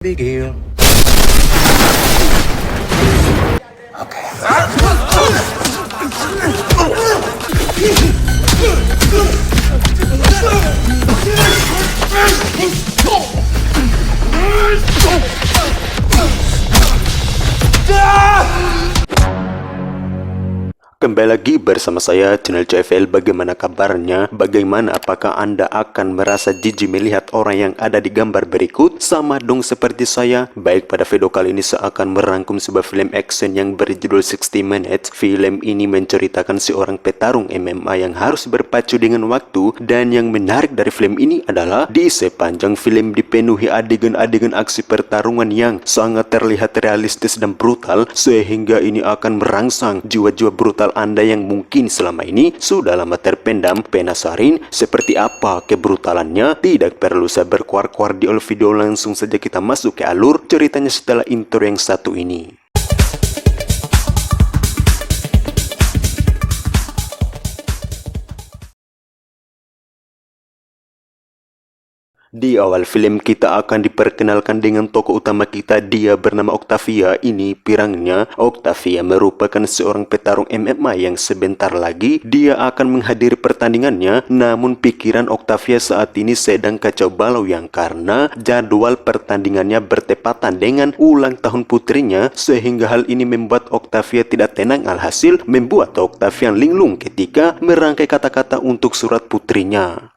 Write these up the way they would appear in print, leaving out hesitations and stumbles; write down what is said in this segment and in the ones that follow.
Big deal. Okay. Kembali lagi bersama saya, channel CFL. Bagaimana kabarnya? Bagaimana, apakah Anda akan merasa jijik melihat orang yang ada di gambar berikut? Sama dong seperti saya. Baik, pada video kali ini saya akan merangkum sebuah film action yang berjudul 60 Minutes. Film ini menceritakan seorang petarung MMA yang harus berpacu dengan waktu. Dan yang menarik dari film ini adalah di sepanjang film dipenuhi adegan-adegan aksi pertarungan yang sangat terlihat realistis dan brutal, sehingga ini akan merangsang jiwa-jiwa brutal Anda yang mungkin selama ini sudah lama terpendam. Penasaran seperti apa kebrutalannya? Tidak perlu saya berkuar-kuar di awal video, langsung saja kita masuk ke alur ceritanya setelah intro yang satu ini. Di awal film kita akan diperkenalkan dengan tokoh utama kita. Dia bernama Octavia. Ini pirangnya. Octavia merupakan seorang petarung MMA yang sebentar lagi dia akan menghadiri pertandingannya. Namun pikiran Octavia saat ini sedang kacau balau yang karena jadwal pertandingannya bertepatan dengan ulang tahun putrinya, sehingga hal ini membuat Octavia tidak tenang. Alhasil membuat Octavia linglung ketika merangkai kata-kata untuk surat putrinya.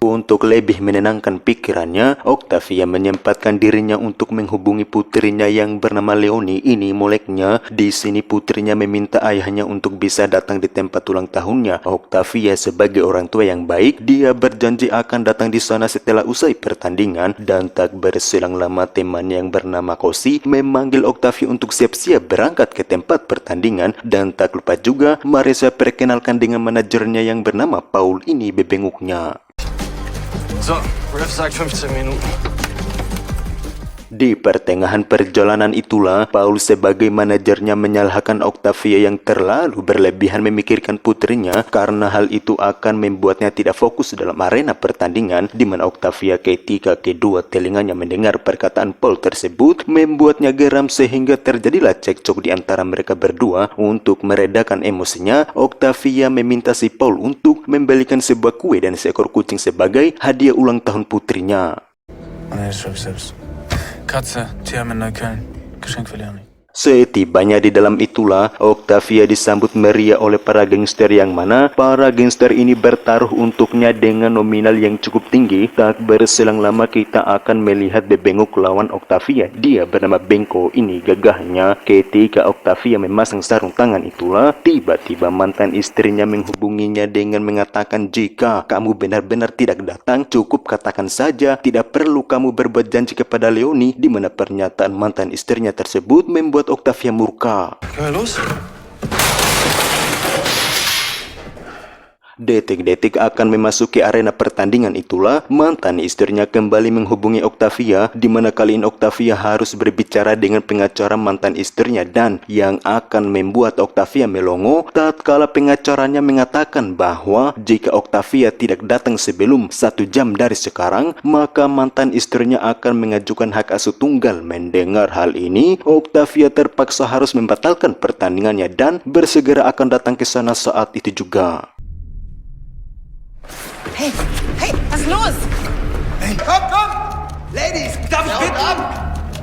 Untuk lebih menenangkan pikirannya, Octavia menyempatkan dirinya untuk menghubungi putrinya yang bernama Leonie. Ini moleknya. Di sini putrinya meminta ayahnya untuk bisa datang di tempat ulang tahunnya. Octavia sebagai orang tua yang baik, dia berjanji akan datang di sana setelah usai pertandingan. Dan tak berselang lama temannya yang bernama Cosi memanggil Octavia untuk siap-siap berangkat ke tempat pertandingan. Dan tak lupa juga Marisa perkenalkan dengan manajernya yang bernama Paul. Ini bebenguknya. So, Ref sagt 15 Minuten. Di pertengahan perjalanan itulah Paul sebagai manajernya menyalahkan Octavia yang terlalu berlebihan memikirkan putrinya, karena hal itu akan membuatnya tidak fokus dalam arena pertandingan. Di mana Octavia ketika kedua telinganya mendengar perkataan Paul tersebut membuatnya geram, sehingga terjadilah cekcok di antara mereka berdua. Untuk meredakan emosinya, Octavia meminta si Paul untuk membelikan sebuah kue dan seekor kucing sebagai hadiah ulang tahun putrinya. Katze, Tier in Neukölln. Geschenk für Leonie. Setibanya di dalam itulah Octavia disambut meriah oleh para gangster, yang mana para gangster ini bertaruh untuknya dengan nominal yang cukup tinggi. Tak berselang lama kita akan melihat bebenguk lawan Octavia. Dia bernama Benko. Ini gagahnya. Ketika Octavia memasang sarung tangan itulah tiba-tiba mantan istrinya menghubunginya dengan mengatakan, jika kamu benar-benar tidak datang, cukup katakan saja, tidak perlu kamu berbuat janji kepada Leonie. Di mana pernyataan mantan istrinya tersebut membuat Octavia murka. Los? Detik-detik akan memasuki arena pertandingan itulah mantan istrinya kembali menghubungi Octavia, di mana kali ini Octavia harus berbicara dengan pengacara mantan istrinya, dan yang akan membuat Octavia melongo tatkala pengacaranya mengatakan bahwa jika Octavia tidak datang sebelum 1 jam dari sekarang, maka mantan istrinya akan mengajukan hak asuh tunggal. Mendengar hal ini, Octavia terpaksa harus membatalkan pertandingannya dan bersegera akan datang ke sana saat itu juga. Hey, was ist los? Hey, komm! Ladies, darf ich bitten?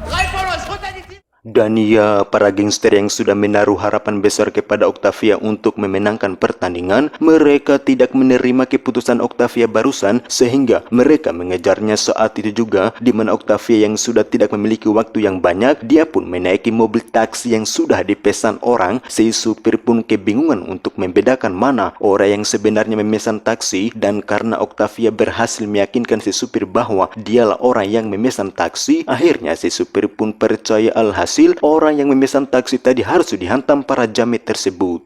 3 von euch runter die Tür! Dan ya, para gangster yang sudah menaruh harapan besar kepada Octavia untuk memenangkan pertandingan, mereka tidak menerima keputusan Octavia barusan, sehingga mereka mengejarnya saat itu juga. Di mana Octavia yang sudah tidak memiliki waktu yang banyak, dia pun menaiki mobil taksi yang sudah dipesan orang. Si supir pun kebingungan untuk membedakan mana orang yang sebenarnya memesan taksi, dan karena Octavia berhasil meyakinkan si supir bahwa dialah orang yang memesan taksi, akhirnya si supir pun percaya. Alhasil orang yang memesan taksi tadi harus dihantam para jamet tersebut.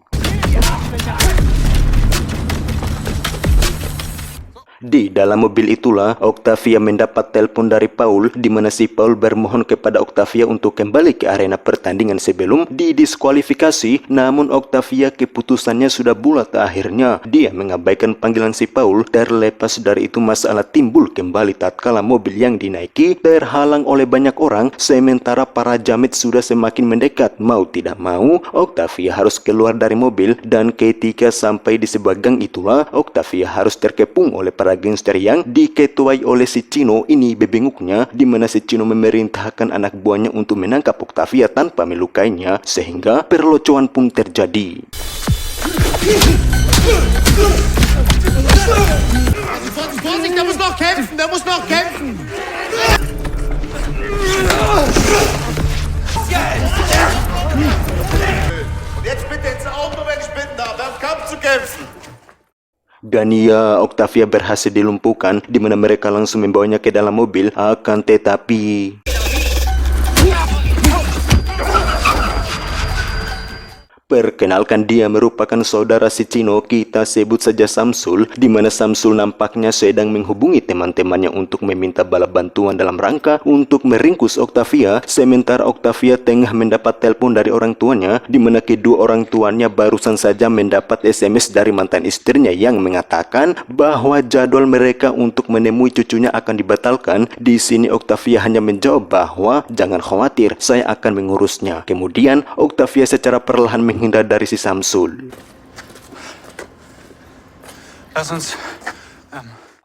Di dalam mobil itulah Octavia mendapat telepon dari Paul di mana si Paul bermohon kepada Octavia untuk kembali ke arena pertandingan sebelum didiskualifikasi. Namun Octavia keputusannya sudah bulat. Akhirnya dia mengabaikan panggilan si Paul. Terlepas dari itu masalah timbul kembali tatkala mobil yang dinaiki terhalang oleh banyak orang sementara para jamet sudah semakin mendekat. Mau tidak mau Octavia harus keluar dari mobil dan ketika sampai di sebuah gang itulah Octavia harus terkepung oleh para gangster yang diketuai oleh si Chino. Ini bebenguknya di mana si Chino memerintahkan anak buahnya untuk menangkap Octavia tanpa melukainya sehingga perlocoan pun terjadi. Vorsicht, der muss noch kämpfen, der muss noch kämpfen! Und jetzt bitte ins Auto, wenn ich bitten darf, am Kampf zu kämpfen! Dan ya, Octavia berhasil dilumpuhkan di mana mereka langsung membawanya ke dalam mobil. Akan tetapi perkenalkan, dia merupakan saudara si Chino, kita sebut saja Samsul, di mana Samsul nampaknya sedang menghubungi teman-temannya untuk meminta bala bantuan dalam rangka untuk meringkus Octavia. Sementara Octavia tengah mendapat telepon dari orang tuanya, di mana kedua orang tuanya barusan saja mendapat SMS dari mantan istrinya yang mengatakan bahwa jadwal mereka untuk menemui cucunya akan dibatalkan. Di sini Octavia hanya menjawab bahwa jangan khawatir, saya akan mengurusnya. Kemudian Octavia secara perlahan menghindar dari si Samsul. Lass uns.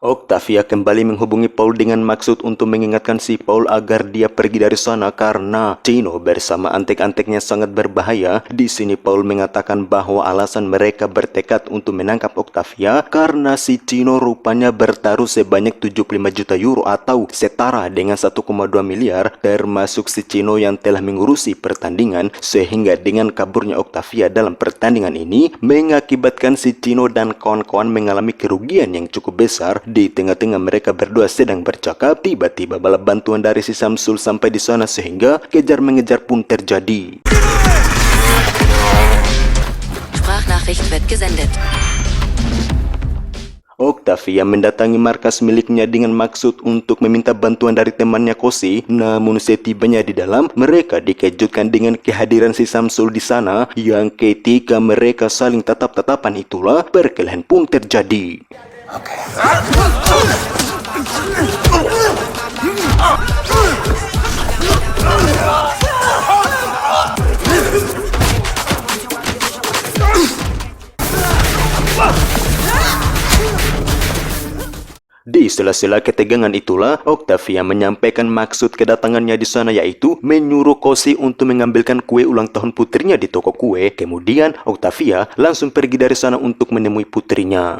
Octavia kembali menghubungi Paul dengan maksud untuk mengingatkan si Paul agar dia pergi dari sana karena Chino bersama antek-anteknya sangat berbahaya. Di sini Paul mengatakan bahwa alasan mereka bertekad untuk menangkap Octavia karena si Chino rupanya bertaruh sebanyak 75 juta euro atau setara dengan 1,2 miliar termasuk si Chino yang telah mengurusi pertandingan, sehingga dengan kaburnya Octavia dalam pertandingan ini mengakibatkan si Chino dan kawan-kawan mengalami kerugian yang cukup besar. Di tengah-tengah mereka berdua sedang bercakap, tiba-tiba bala bantuan dari si Samsul sampai di sana sehingga kejar-mengejar pun terjadi. Sprachnachricht wird gesendet. Octavia mendatangi markas miliknya dengan maksud untuk meminta bantuan dari temannya Kosi. Namun setibanya di dalam, mereka dikejutkan dengan kehadiran si Samsul di sana, yang ketika mereka saling tatap-tatapan itulah perkelahian pun terjadi. Di sela-sela ketegangan itulah Octavia menyampaikan maksud kedatangannya di sana, yaitu menyuruh Kosi untuk mengambilkan kue ulang tahun putrinya di toko kue. Kemudian Octavia langsung pergi dari sana untuk menemui putrinya.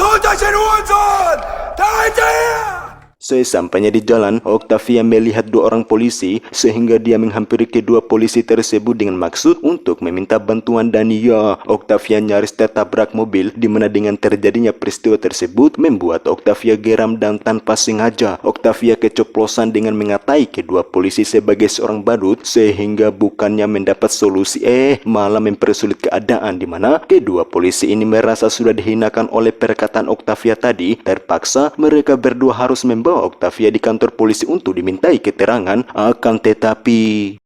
Holt euch den Hurensohn! Da hinterher! Sesampainya di jalan, Octavia melihat dua orang polisi sehingga dia menghampiri kedua polisi tersebut dengan maksud untuk meminta bantuan. Dan ya, Octavia nyaris tertabrak mobil, di mana dengan terjadinya peristiwa tersebut membuat Octavia geram dan tanpa sengaja Octavia keceplosan dengan mengatai kedua polisi sebagai seorang badut, sehingga bukannya mendapat solusi malah mempersulit keadaan, di mana kedua polisi ini merasa sudah dihinakan oleh perkataan Octavia tadi. Terpaksa mereka berdua harus membawa Octavia di kantor polisi untuk dimintai keterangan. Akan tetapi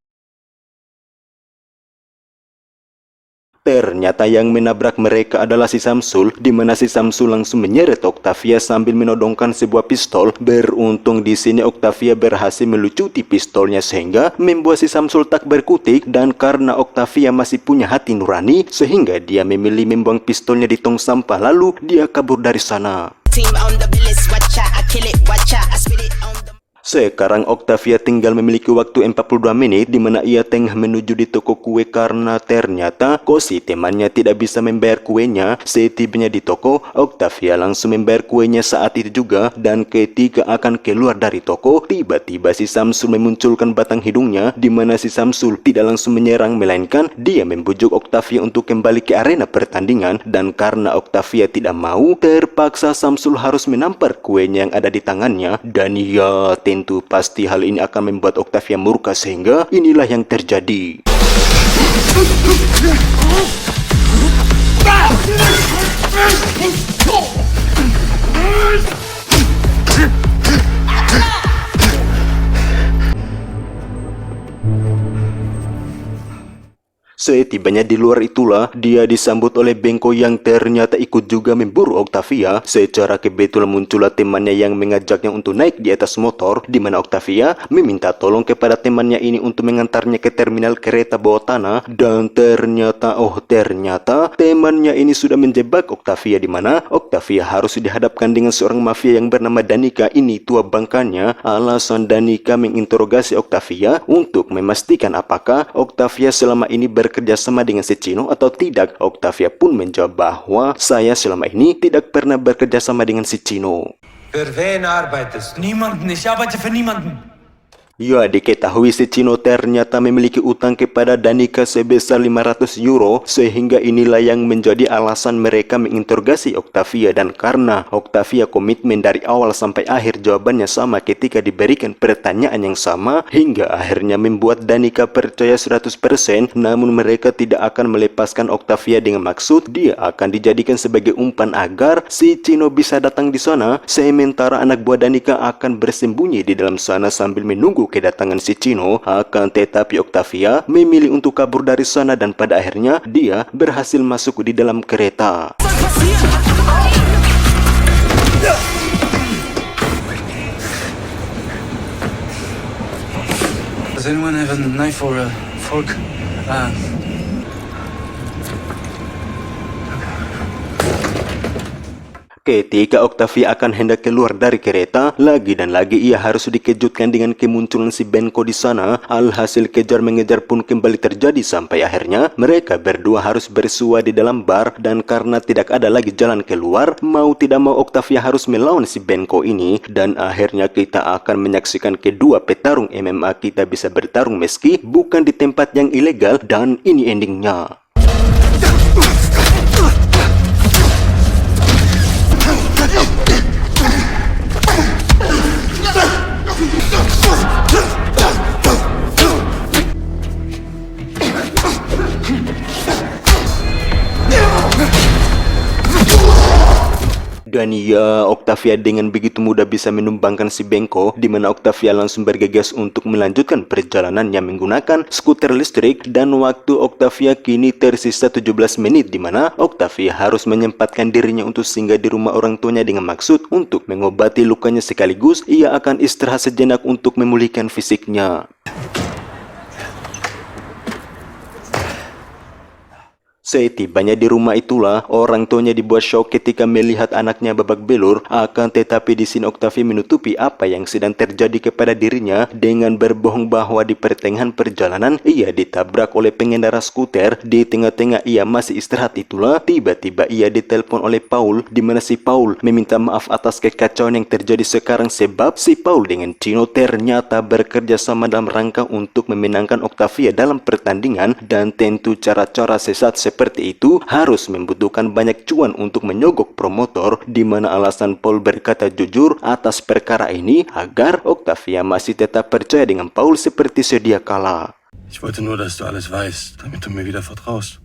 ternyata yang menabrak mereka adalah si Samsul, di mana si Samsul langsung menyeret Octavia sambil menodongkan sebuah pistol. Beruntung di sini Octavia berhasil melucuti pistolnya sehingga membuat si Samsul tak berkutik, dan karena Octavia masih punya hati nurani sehingga dia memilih membuang pistolnya di tong sampah lalu dia kabur dari sana. Sekarang Octavia tinggal memiliki waktu 42 menit di mana ia tengah menuju di toko kue karena ternyata Kosi temannya tidak bisa membayar kuenya. Setibanya di toko, Octavia langsung membayar kuenya saat itu juga, dan ketika akan keluar dari toko, tiba-tiba si Samsul memunculkan batang hidungnya, di mana si Samsul tidak langsung menyerang melainkan dia membujuk Octavia untuk kembali ke arena pertandingan. Dan karena Octavia tidak mau, terpaksa Samsul harus menampar kuenya yang ada di tangannya. Dan ya, tentu pasti hal ini akan membuat Octavia murka sehingga inilah yang terjadi. Setibanya di luar itulah, dia disambut oleh Benko yang ternyata ikut juga memburu Octavia. Secara kebetulan muncullah temannya yang mengajaknya untuk naik di atas motor, di mana Octavia meminta tolong kepada temannya ini untuk mengantarnya ke terminal kereta bawah tanah. Dan ternyata temannya ini sudah menjebak Octavia, di mana Octavia harus dihadapkan dengan seorang mafia yang bernama Danica. Ini tua bangkanya. Alasan Danica menginterogasi Octavia untuk memastikan apakah Octavia selama ini bekerja sama dengan si Chino atau tidak. Octavia pun menjawab bahwa saya selama ini tidak pernah bekerja sama dengan si Chino. Für wen arbeitest du? Niemanden, ich arbeite für niemanden. Ya, diketahui si Chino ternyata memiliki utang kepada Danica sebesar 500 euro, sehingga inilah yang menjadi alasan mereka menginterogasi Octavia. Dan karena Octavia komitmen dari awal sampai akhir jawabannya sama ketika diberikan pertanyaan yang sama, hingga akhirnya membuat Danica percaya 100%, namun mereka tidak akan melepaskan Octavia dengan maksud dia akan dijadikan sebagai umpan agar si Chino bisa datang di sana, sementara anak buah Danica akan bersembunyi di dalam sana sambil menunggu kedatangan si Chino. Akan tetapi Octavia memilih untuk kabur dari sana dan pada akhirnya dia berhasil masuk di dalam kereta. Does anyone have a knife or a fork? Ketika Octavia akan hendak keluar dari kereta, lagi dan lagi ia harus dikejutkan dengan kemunculan si Benko di sana. Alhasil kejar mengejar pun kembali terjadi sampai akhirnya mereka berdua harus bersua di dalam bar. Dan karena tidak ada lagi jalan keluar, mau tidak mau Octavia harus melawan si Benko ini. Dan akhirnya kita akan menyaksikan kedua petarung MMA kita bisa bertarung meski bukan di tempat yang ilegal. Dan ini endingnya. Dan ya, Octavia dengan begitu mudah bisa menumbangkan si Benko, di mana Octavia langsung bergegas untuk melanjutkan perjalanannya menggunakan skuter listrik. Dan waktu Octavia kini tersisa 17 menit, di mana Octavia harus menyempatkan dirinya untuk singgah di rumah orang tuanya dengan maksud untuk mengobati lukanya sekaligus ia akan istirahat sejenak untuk memulihkan fisiknya. Setibanya di rumah itulah, orang tuanya dibuat shock ketika melihat anaknya babak belur. Akan tetapi di sini Octavia menutupi apa yang sedang terjadi kepada dirinya dengan berbohong bahwa di pertengahan perjalanan ia ditabrak oleh pengendara skuter. Di tengah-tengah ia masih istirahat itulah, tiba-tiba ia ditelepon oleh Paul, di mana si Paul meminta maaf atas kekacauan yang terjadi sekarang sebab si Paul dengan Chino ternyata bekerja sama dalam rangka untuk memenangkan Octavia dalam pertandingan. Dan tentu cara-cara sesat seperti itu harus membutuhkan banyak cuan untuk menyogok promotor, di mana alasan Paul berkata jujur atas perkara ini agar Octavia masih tetap percaya dengan Paul seperti sedia kala. Ich wollte nur, dass du alles weißt, damit du mir wieder vertraust.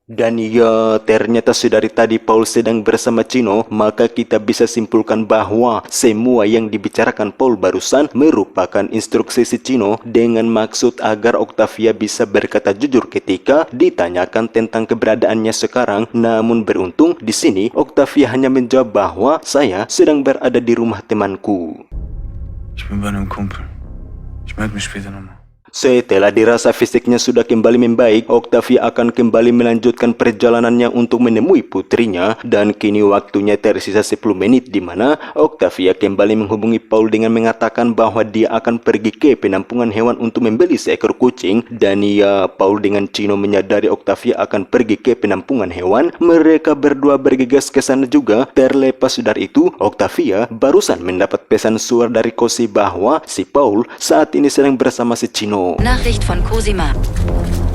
Dan ya, ternyata sedari tadi Paul sedang bersama Chino, maka kita bisa simpulkan bahwa semua yang dibicarakan Paul barusan merupakan instruksi si Chino dengan maksud agar Octavia bisa berkata jujur ketika ditanyakan tentang keberadaannya sekarang. Namun beruntung di sini Octavia hanya menjawab bahwa saya sedang berada di rumah temanku. Ich bin bei einem Kumpel. Ich melde mich später nochmal. Setelah dirasa fisiknya sudah kembali membaik, Octavia akan kembali melanjutkan perjalanannya untuk menemui putrinya. Dan kini waktunya tersisa 10 menit, di mana Octavia kembali menghubungi Paul dengan mengatakan bahwa dia akan pergi ke penampungan hewan untuk membeli seekor kucing. Dan ya, Paul dengan Chino menyadari Octavia akan pergi ke penampungan hewan. Mereka berdua bergegas ke sana juga. Terlepas dari itu, Octavia barusan mendapat pesan suara dari Cosi bahwa si Paul saat ini sedang bersama si Chino. Nachricht von Cosima.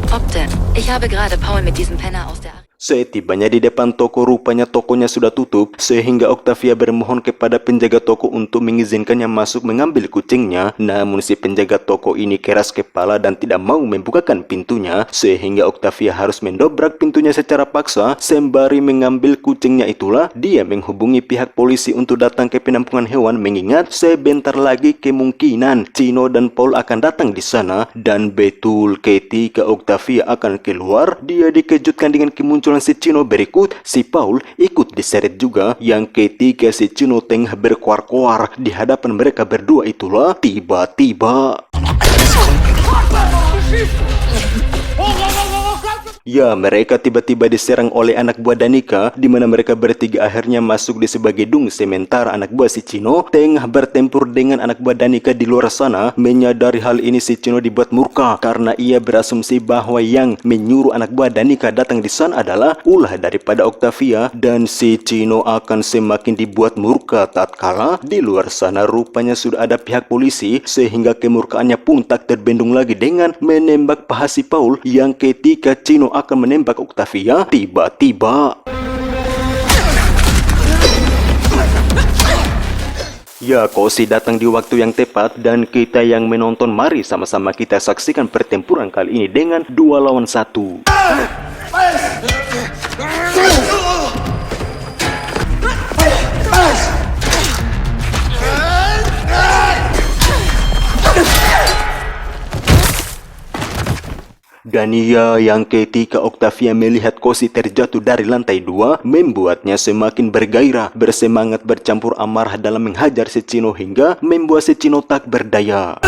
Opte, ich habe gerade Paul mit diesem Penner aus der... Setibanya di depan toko, rupanya tokonya sudah tutup, sehingga Octavia bermohon kepada penjaga toko untuk mengizinkannya masuk mengambil kucingnya. Namun si penjaga toko ini keras kepala dan tidak mau membukakan pintunya, sehingga Octavia harus mendobrak pintunya secara paksa. Sembari mengambil kucingnya itulah, dia menghubungi pihak polisi untuk datang ke penampungan hewan, mengingat sebentar lagi kemungkinan Chino dan Paul akan datang di sana. Dan betul, ketika Octavia akan keluar, dia dikejutkan dengan kemunculan si Chino berikut. Si Paul ikut diseret juga, yang ketika si Chino tengah berkoar-koar di hadapan mereka berdua itulah tiba-tiba ya, mereka tiba-tiba diserang oleh anak buah Danica, di mana mereka bertiga akhirnya masuk di sebuah gedung. Sementara anak buah si Chino tengah bertempur dengan anak buah Danica di luar sana. Menyadari hal ini, si Chino dibuat murka karena ia berasumsi bahwa yang menyuruh anak buah Danica datang di sana adalah ulah daripada Octavia, dan si Chino akan semakin dibuat murka tatkala di luar sana rupanya sudah ada pihak polisi, sehingga kemurkaannya pun tak terbendung lagi dengan menembak paha si Paul. Yang ketika Chino akan menembak Octavia, tiba-tiba ya, Kosi datang di waktu yang tepat, dan kita yang menonton mari sama-sama kita saksikan pertempuran kali ini dengan 2 lawan 1. Dan ia yang ketika Octavia melihat Kosi terjatuh dari lantai 2, membuatnya semakin bergairah, bersemangat, bercampur amarah dalam menghajar si Chino hingga membuat si Chino tak berdaya.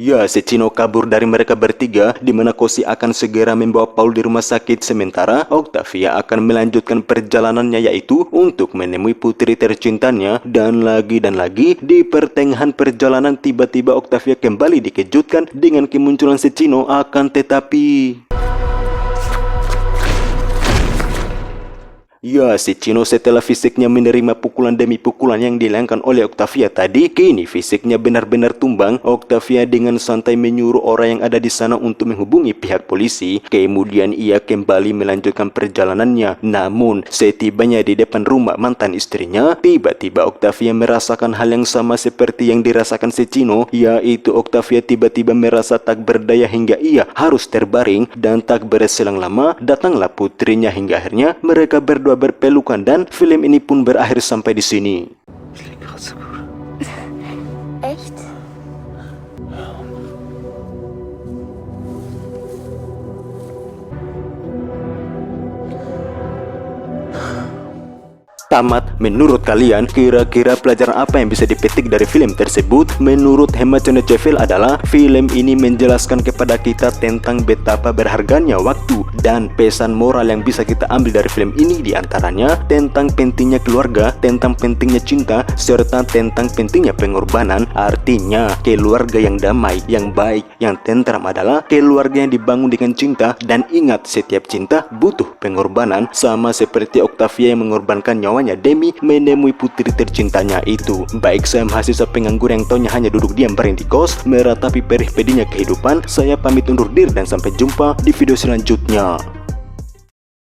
Ya, si Chino kabur dari mereka bertiga, di mana Kosi akan segera membawa Paul di rumah sakit. Sementara Octavia akan melanjutkan perjalanannya, yaitu untuk menemui putri tercintanya. Dan lagi di pertengahan perjalanan tiba-tiba Octavia kembali dikejutkan dengan kemunculan si Chino. Akan tetapi ya, si Chino setelah fisiknya menerima pukulan demi pukulan yang dilayangkan oleh Octavia tadi, kini fisiknya benar-benar tumbang. Octavia dengan santai menyuruh orang yang ada di sana untuk menghubungi pihak polisi. Kemudian ia kembali melanjutkan perjalanannya. Namun, setibanya di depan rumah mantan istrinya, tiba-tiba Octavia merasakan hal yang sama seperti yang dirasakan si Chino, yaitu Octavia tiba-tiba merasa tak berdaya hingga ia harus terbaring. Dan tak berselang lama, datanglah putrinya hingga akhirnya mereka berdua berpelukan, dan film ini pun berakhir sampai di sini. Echt? Tamat. Menurut kalian, kira-kira pelajaran apa yang bisa dipetik dari film tersebut? Menurut hemat channel Cefil adalah film ini menjelaskan kepada kita tentang betapa berharganya waktu, dan pesan moral yang bisa kita ambil dari film ini diantaranya tentang pentingnya keluarga, tentang pentingnya cinta, serta tentang pentingnya pengorbanan. Artinya, keluarga yang damai, yang baik, yang tentram adalah keluarga yang dibangun dengan cinta. Dan ingat, setiap cinta butuh pengorbanan, sama seperti Octavia yang mengorbankan nyawanya demi menemui putri tercintanya itu. Baik, saya mahasiswa penganggur yang taunya hanya duduk diam bareng di kos, meratapi perih pedihnya kehidupan. Saya pamit undur diri dan sampai jumpa di video selanjutnya.